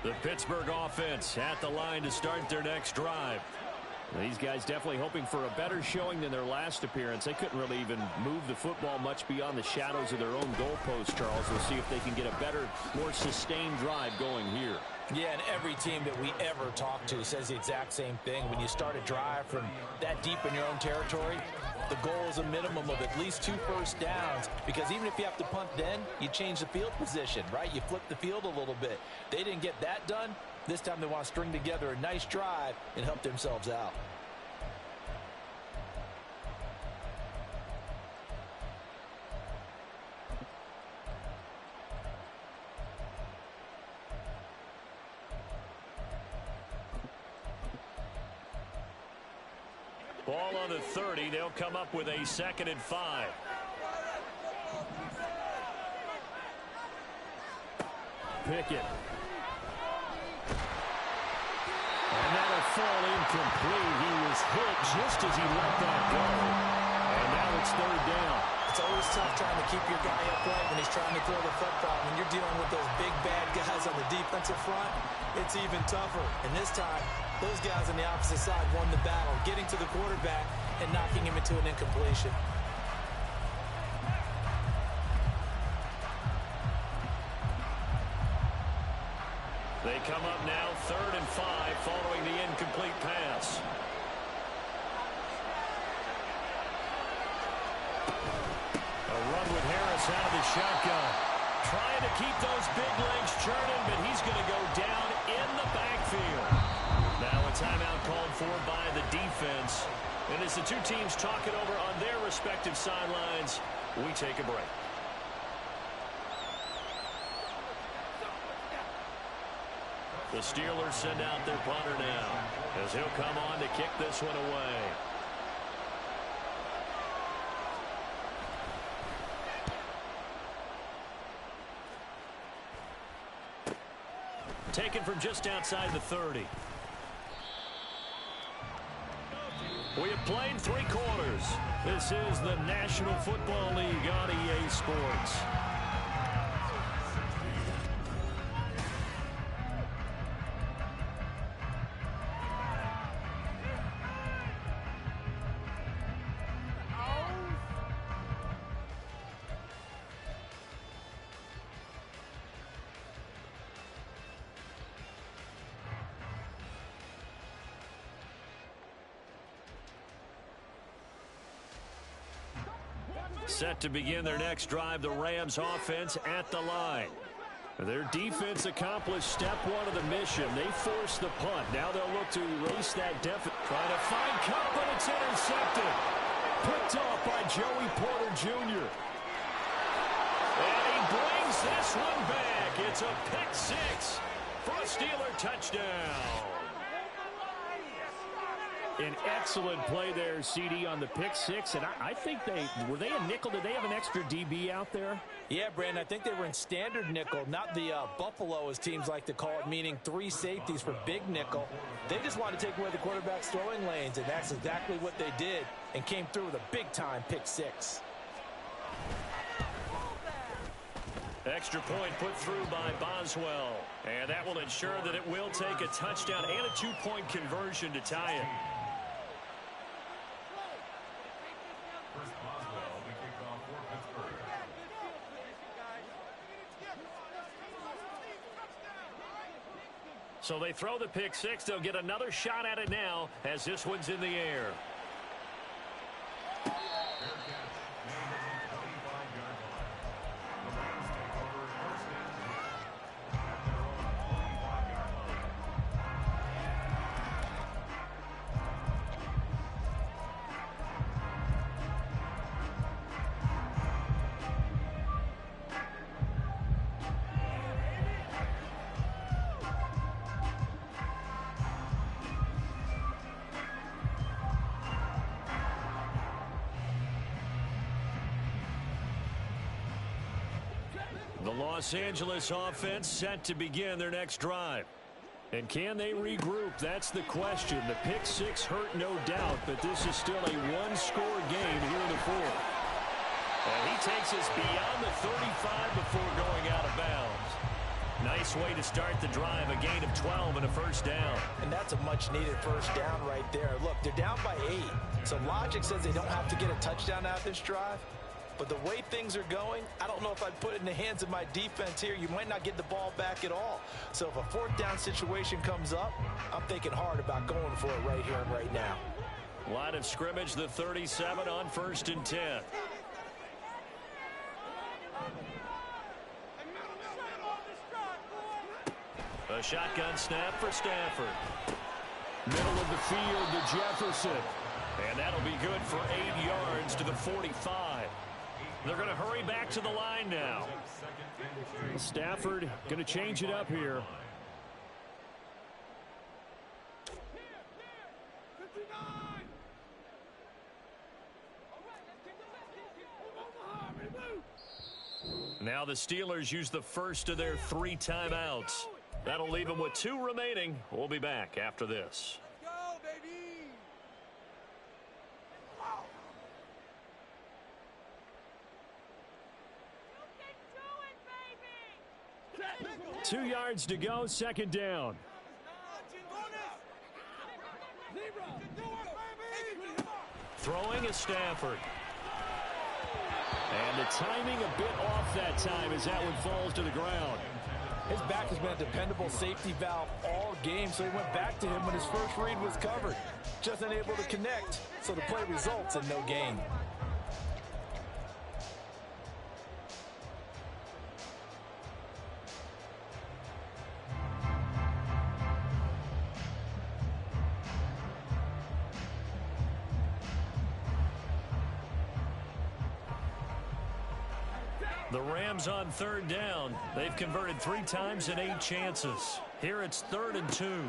The Pittsburgh offense at the line to start their next drive. These guys definitely hoping for a better showing than their last appearance. They couldn't really even move the football much beyond the shadows of their own goalpost, Charles. We'll see if they can get a better, more sustained drive going here. Yeah, and every team that we ever talk to says the exact same thing. When you start a drive from that deep in your own territory, the goal is a minimum of at least 2 first downs because even if you have to punt then, you change the field position, right? You flip the field a little bit. They didn't get that done. This time they want to string together a nice drive and help themselves out. Ball on the 30. They'll come up with a 2nd and 5. Pickett. And that'll fall incomplete. He was hit just as he let that go. And now it's 3rd down. It's always tough trying to keep your guy upright when he's trying to throw the football. When you're dealing with those big, bad guys on the defensive front, it's even tougher. And this time, those guys on the opposite side won the battle, getting to the quarterback and knocking him into an incompletion. come up now, 3rd and 5, following the incomplete pass. A run with Harris out of the shotgun. Trying to keep those big legs churning, but he's going to go down in the backfield. Now a timeout called for by the defense. And as the two teams talk it over on their respective sidelines, we take a break. The Steelers send out their punter now, as he'll come on to kick this one away. Taken from just outside the 30. We have played 3 quarters. This is the National Football League on EA Sports. Set to begin their next drive, the Rams offense at the line. Their defense accomplished step 1 of the mission. They forced the punt. Now they'll look to erase that deficit. Trying to find Cup, but it's intercepted. Picked off by Joey Porter Jr. And he brings this one back. It's a pick 6 for a Steeler touchdown. An excellent play there, CD, on the pick 6. And I think were they a nickel? Did they have an extra DB out there? Yeah, Brandon, I think they were in standard nickel, not the Buffalo, as teams like to call it, meaning 3 safeties for big nickel. They just wanted to take away the quarterback's throwing lanes, and that's exactly what they did, and came through with a big-time pick 6. Extra point put through by Boswell. And that will ensure that it will take a touchdown and a 2-point conversion to tie it. First Boswell, the kickoff for Pittsburgh. So they throw the pick 6. They'll get another shot at it now as this one's in the air. Fair catch, made at the 25-yard line. The Rams take over 1st and 10 at their own 25-yard line. The Los Angeles offense set to begin their next drive. And can they regroup? That's the question. The pick 6 hurt, no doubt, but this is still a 1-score game here in the 4th. And he takes us beyond the 35 before going out of bounds. Nice way to start the drive, a gain of 12 and a first down. And that's a much-needed first down right there. Look, they're down by 8, so logic says they don't have to get a touchdown out of this drive. But the way things are going, I don't know if I'd put it in the hands of my defense here. You might not get the ball back at all. So if a 4th down situation comes up, I'm thinking hard about going for it right here and right now. Line of scrimmage, the 37 on 1st and 10. A shotgun snap for Stafford. Middle of the field to Jefferson. And that'll be good for 8 yards to the 45. They're going to hurry back to the line now. Stafford going to change it up here. Now the Steelers use the first of their 3 timeouts. That'll leave them with 2 remaining. We'll be back after this. Two yards to go, 2nd down. Throwing is Stafford. And the timing a bit off that time as that one falls to the ground. His back has been a dependable safety valve all game, so he went back to him when his first read was covered. Just unable to connect, so the play results in no gain. The Rams on 3rd down. They've converted 3 times in 8 chances. Here it's 3rd and 2.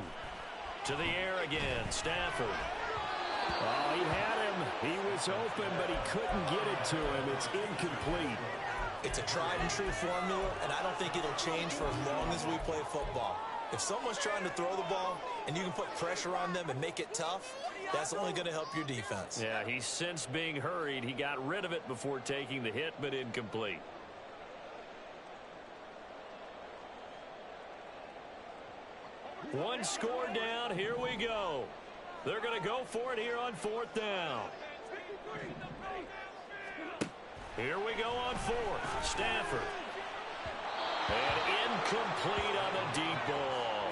To the air again, Stafford. Oh, he had him. He was open, but he couldn't get it to him. It's incomplete. It's a tried and true formula, and I don't think it'll change for as long as we play football. If someone's trying to throw the ball and you can put pressure on them and make it tough, that's only going to help your defense. Yeah, he sensed being hurried. He got rid of it before taking the hit, but incomplete. One score down. Here we go. They're going to go for it here on 4th down. Here we go on 4th. Stafford. And incomplete on the deep ball.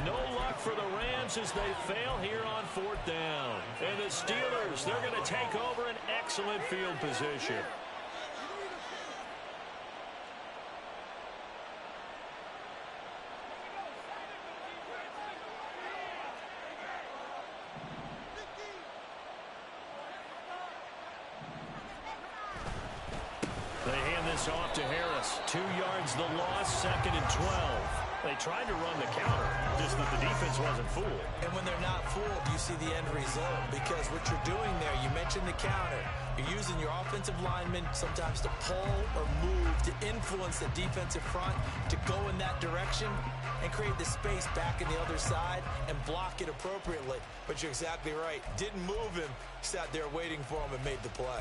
No luck for the Rams as they fail here on 4th down. And the Steelers, they're going to take over an excellent field position. They hand this off to Harris. 2 yards the loss, 2nd and 12. They tried to run the counter, just that the defense wasn't fooled. And when they're not fooled, you see the end result. Because what you're doing there, you mentioned the counter. You're using your offensive linemen sometimes to pull or move to influence the defensive front to go in that direction and create the space back in the other side and block it appropriately. But you're exactly right. Didn't move him. Sat there waiting for him and made the play.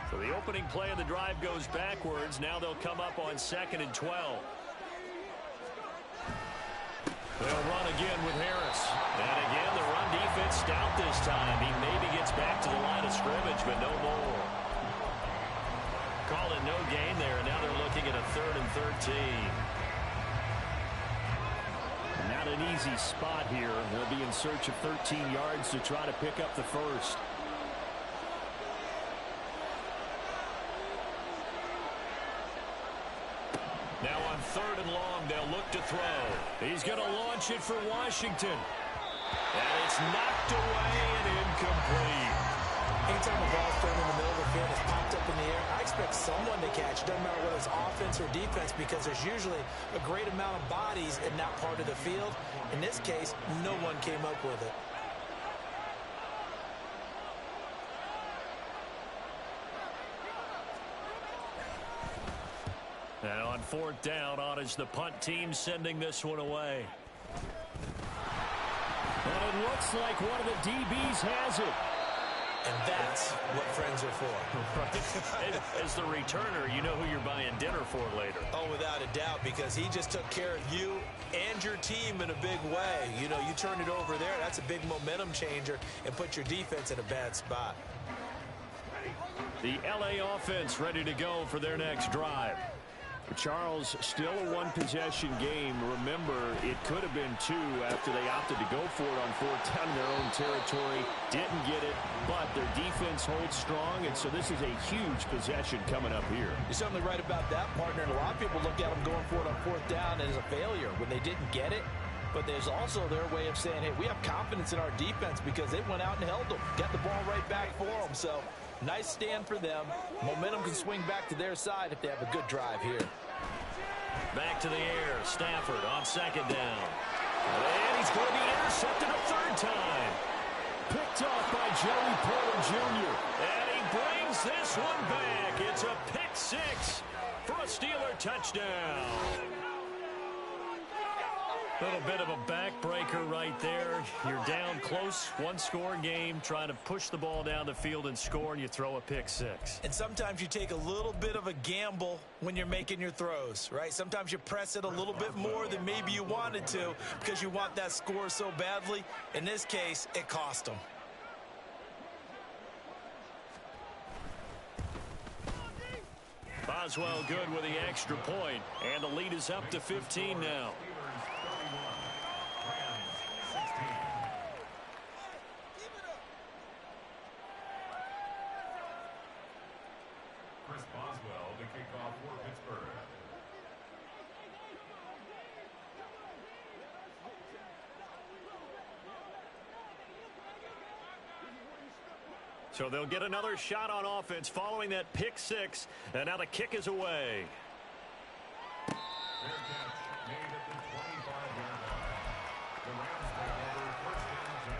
So the opening play of the drive goes backwards. Now they'll come up on 2nd and 12. They'll run again with Harris. And again, the run defense stout this time. He maybe gets back to the line of scrimmage, but no more. Call it no gain there, and now they're looking at a 3rd and 13. Not an easy spot here. They'll be in search of 13 yards to try to pick up the first. Now on 3rd and long, they'll look to throw. He's going to launch it for Washington. And it's knocked away and incomplete. Anytime the ball's thrown in the middle of the field, it's popped up in the air, I expect someone to catch. Doesn't matter whether it's offense or defense, because there's usually a great amount of bodies in that part of the field. In this case, no one came up with it. And on 4th down, on is the punt team sending this one away. And it looks like one of the DBs has it. And that's what friends are for. As the returner, you know who you're buying dinner for later. Oh, without a doubt, because he just took care of you and your team in a big way. You know, you turn it over there, that's a big momentum changer, and put your defense in a bad spot. The LA offense ready to go for their next drive. Charles, still a one-possession game. Remember, it could have been 2 after they opted to go for it on 4th down in their own territory. Didn't get it, but their defense holds strong, and so this is a huge possession coming up here. You're certainly right about that, partner. And a lot of people look at them going for it on 4th down as a failure when they didn't get it. But there's also their way of saying, hey, we have confidence in our defense because they went out and held them. Got the ball right back for them. So nice stand for them. Momentum can swing back to their side if they have a good drive here. Back to the air. Stafford on 2nd down. And he's going to be intercepted a 3rd time. Picked off by Joey Porter Jr. And he brings this one back. It's a pick 6 for a Steeler touchdown. Little bit of a backbreaker right there. You're down close, one-score game, trying to push the ball down the field and score, and you throw a pick six. And sometimes you take a little bit of a gamble when you're making your throws, right? Sometimes you press it a little bit more than maybe you wanted to because you want that score so badly. In this case, it cost them. Boswell good with the extra point, and the lead is up to 15 now. Chris Boswell to kick off for Pittsburgh. So they'll get another shot on offense following that pick six, and now the kick is away. Fair catch made at the 25-yard line. The Rams take over first and 10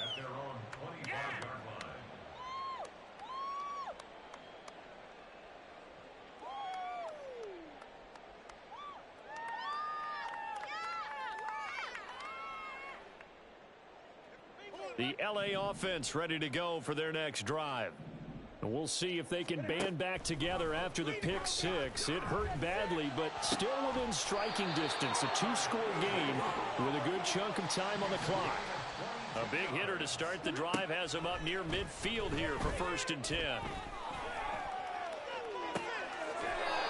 at their own 25-yard line. The LA offense ready to go for their next drive. And we'll see if they can band back together after the pick six. It hurt badly, but still within striking distance. A two-score game with a good chunk of time on the clock. A big hitter to start the drive has him up near midfield here for first and 10.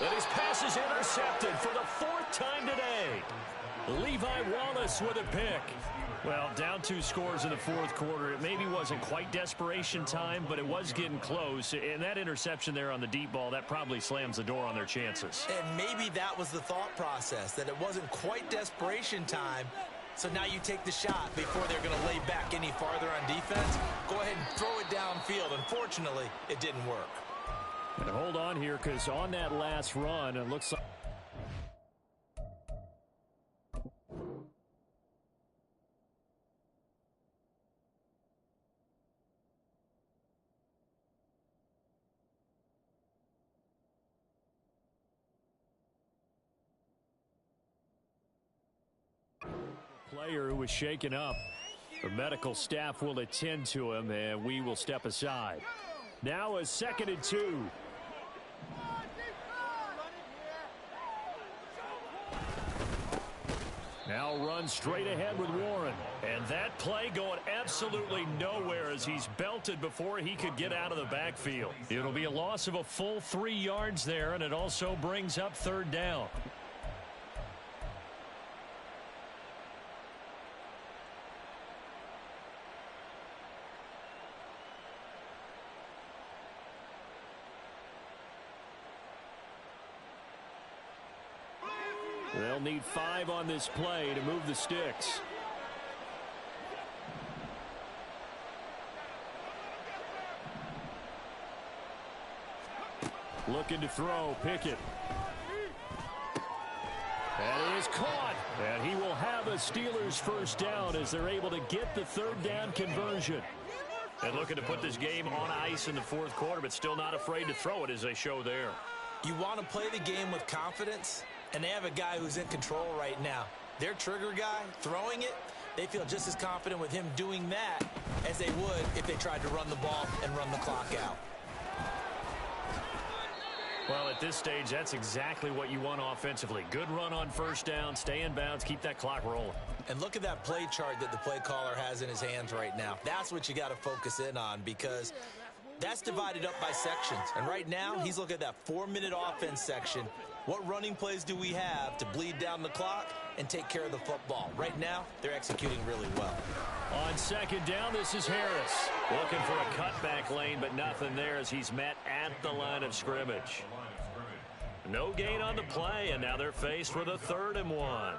And his pass is intercepted for the fourth time today. Levi Wallace with a pick. Well, down 2 scores in the fourth quarter. It maybe wasn't quite desperation time, but it was getting close. And that interception there on the deep ball, that probably slams the door on their chances. And maybe that was the thought process, that it wasn't quite desperation time. So now you take the shot before they're going to lay back any farther on defense. Go ahead and throw it downfield. Unfortunately, it didn't work. And hold on here, because on that last run, it looks like player who was shaken up. The medical staff will attend to him, and we will step aside. Now a 2nd and 2. Now run straight ahead with Warren. And that play going absolutely nowhere as he's belted before he could get out of the backfield. It'll be a loss of a full 3 yards there, and it also brings up 3rd down. They'll need 5 on this play to move the sticks. Looking to throw, Pickett. That is caught. And he will have a Steelers first down as they're able to get the 3rd down conversion. And looking to put this game on ice in the 4th quarter, but still not afraid to throw it as they show there. You want to play the game with confidence, and they have a guy who's in control right now. Their trigger guy throwing it, they feel just as confident with him doing that as they would if they tried to run the ball and run the clock out. Well, at this stage, that's exactly what you want offensively. Good run on first down, stay in bounds, keep that clock rolling. And look at that play chart that the play caller has in his hands right now. That's what you got to focus in on, because that's divided up by sections. And right now, he's looking at that 4-minute offense section. What running plays do we have to bleed down the clock and take care of the football? Right now, they're executing really well. On 2nd down, this is Harris. Looking for a cutback lane, but nothing there as he's met at the line of scrimmage. No gain on the play, and now they're faced with a 3rd and 1.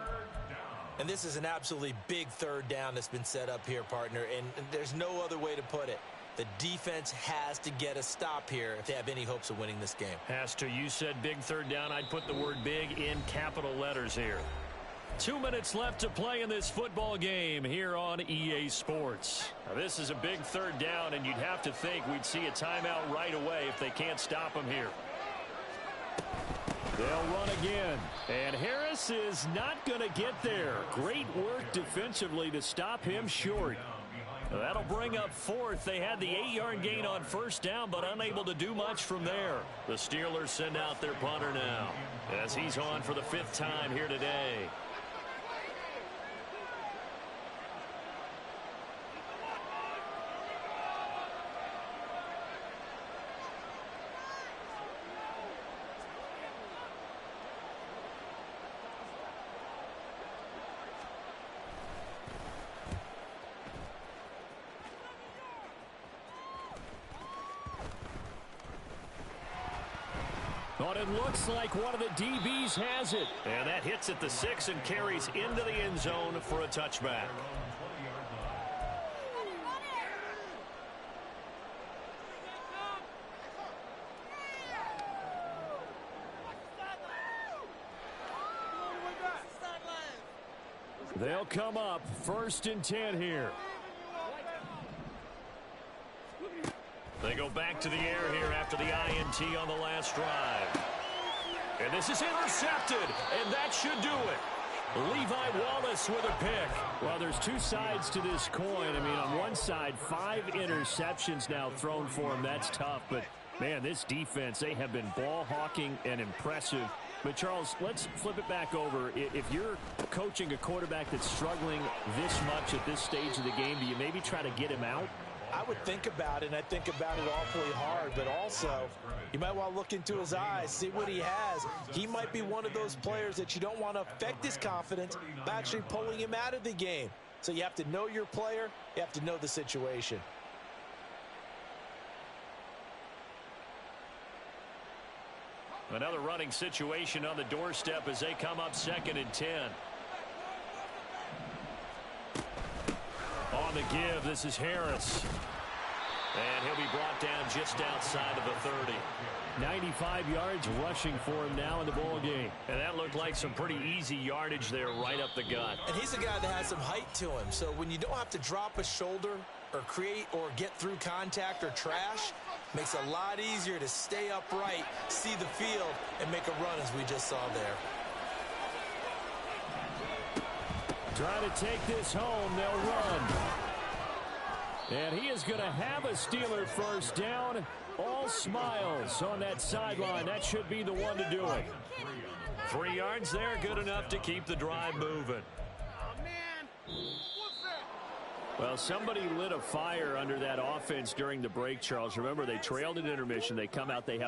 And this is an absolutely big 3rd down that's been set up here, partner, and there's no other way to put it. The defense has to get a stop here if they have any hopes of winning this game. Has to. You said big 3rd down. I'd put the word big in capital letters here. 2 minutes left to play in this football game here on EA Sports. Now, this is a big 3rd down, and you'd have to think we'd see a timeout right away if they can't stop them here. They'll run again. And Harris is not going to get there. Great work defensively to stop him short. That'll bring up fourth. They had the 8-yard gain on first down, but unable to do much from there. The Steelers send out their punter now as he's on for the 5th time here today. But it looks like one of the DBs has it. And that hits at the 6 and carries into the end zone for a touchback. They'll come up 1st and 10 here. They go back to the air here after the INT on the last drive. And this is intercepted, and that should do it. Levi Wallace with a pick. Well, there's two sides to this coin. I mean, on one side, 5 interceptions now thrown for him. That's tough. But, man, this defense, they have been ball hawking and impressive. But, Charles, let's flip it back over. If you're coaching a quarterback that's struggling this much at this stage of the game, do you maybe try to get him out? I would think about it, and I think about it awfully hard, but also you might want to look into his eyes, see what he has. He might be one of those players that you don't want to affect his confidence by actually pulling him out of the game. So you have to know your player, you have to know the situation. Another running situation on the doorstep as they come up 2nd and 10. On the give, this is Harris. And he'll be brought down just outside of the 30. 95 yards rushing for him now in the ball game. And that looked like some pretty easy yardage there right up the gut. And he's a guy that has some height to him. So when you don't have to drop a shoulder or create or get through contact or trash, makes it a lot easier to stay upright, see the field, and make a run as we just saw there. Trying to take this home, they'll run. And he is going to have a Steeler first down. All smiles on that sideline. That should be the one to do it. 3 yards there, good enough to keep the drive moving. Well, somebody lit a fire under that offense during the break, Charles. Remember, they trailed at intermission. They come out, they have the